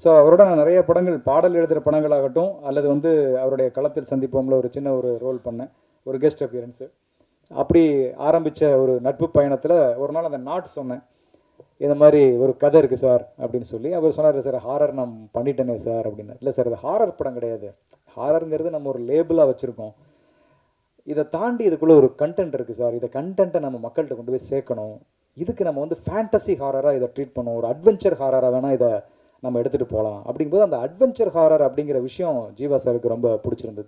So அவரோட நான் நிறைய படங்கள், பாடல் எழுதுகிற படங்களாகட்டும், அல்லது வந்து அவருடைய களத்தில் சந்திப்போம்ல ஒரு சின்ன ஒரு ரோல் பண்ணேன், ஒரு கெஸ்ட் அப்பியரன்ஸு. அப்படி ஆரம்பித்த ஒரு நட்பு பயணத்தில் ஒரு நாள் அந்த நாட் சொன்னேன், இந்த மாதிரி ஒரு கதை இருக்குது சார் அப்படின்னு சொல்லி. அவர் சொன்னார், சார் ஹாரர் நான் பண்ணிட்டேனே சார் அப்படின்னு. இல்லை சார், இது ஹாரர் படம் கிடையாது. ஹாரருங்கிறது நம்ம ஒரு லேபிளாக வச்சுருக்கோம். இதை தாண்டி இதுக்குள்ளே ஒரு கண்டென்ட் இருக்குது சார். இதை கண்டென்ட்டை நம்ம மக்கள்கிட்ட கொண்டு போய் சேர்க்கணும். இதுக்கு நம்ம வந்து ஃபேண்டசி ஹாரராக இதை ட்ரீட் பண்ணோம், ஒரு அட்வென்ச்சர் ஹாரராக வேணால் இதை நம்ம எடுத்துகிட்டு போகலாம். அப்படிங்கும்போது அந்த அட்வென்ச்சர் ஹாரர் அப்படிங்கிற விஷயம் ஜீவா சாருக்கு ரொம்ப பிடிச்சிருந்தது.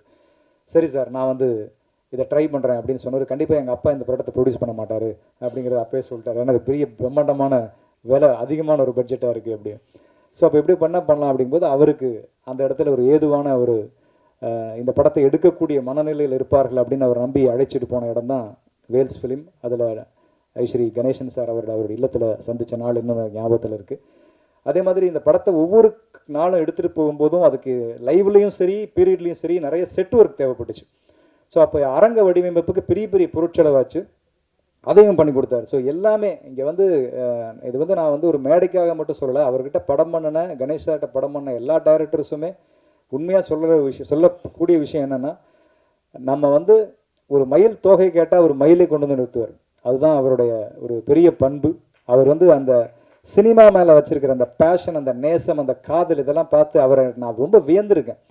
சரி சார், நான் வந்து இதை ட்ரை பண்ணுறேன் அப்படின்னு சொன்னார். கண்டிப்பாக எங்கள் அப்பா இந்த படத்தை ப்ரொடியூஸ் பண்ண மாட்டார் அப்படிங்கிறத அப்பயே சொல்லிட்டார். ஏன்னா அது பெரிய பிரம்மாண்டமான விலை, அதிகமான ஒரு பட்ஜெட்டாக இருக்குது அப்படி. ஸோ அப்போ எப்படி பண்ணலாம் அப்படிங்கும்போது அவருக்கு அந்த இடத்துல ஒரு ஏதுவான ஒரு இந்த படத்தை எடுக்கக்கூடிய மனநிலையில் இருப்பார்கள் அப்படின்னு அவர் நம்பி அழைச்சிட்டு போன இடம் தான் வேல்ஸ் ஃபிலிம். அதில் ஐஸ்ரீ கணேசன் சார் அவருடைய இல்லத்தில் சந்தித்த நாள் இன்னும் ஞாபகத்தில் இருக்குது. அதே மாதிரி இந்த படத்தை ஒவ்வொரு நாளும் எடுத்துகிட்டு போகும்போதும் அதுக்கு லைவ்லேயும் சரி, பீரியட்லேயும் சரி நிறைய செட் ஒர்க் தேவைப்பட்டுச்சு. ஸோ அப்போ அரங்க வடிவமைப்புக்கு பெரிய பெரிய பொருட்செலவாச்சு, அதையும் பண்ணி கொடுத்தாரு. ஸோ எல்லாமே இங்கே வந்து இது வந்து நான் வந்து ஒரு மேடைக்காக மட்டும் சொல்லலை, அவர்கிட்ட படம் பண்ணின, கணேஷாட்ட படம் பண்ண எல்லா டைரக்டர்ஸுமே உண்மையாக சொல்லக்கூடிய விஷயம் என்னென்னா, நம்ம வந்து ஒரு மயில் தோகை கேட்டால் ஒரு மயிலை கொண்டு வந்து நிறுத்துவார். அதுதான் அவருடைய ஒரு பெரிய பண்பு. அவர் வந்து அந்த சினிமா மேலே வச்சிருக்கிற அந்த பேஷன், அந்த நேசம், அந்த காதல், இதெல்லாம் பார்த்து அவரை நான் ரொம்ப வியந்திருக்கேன்.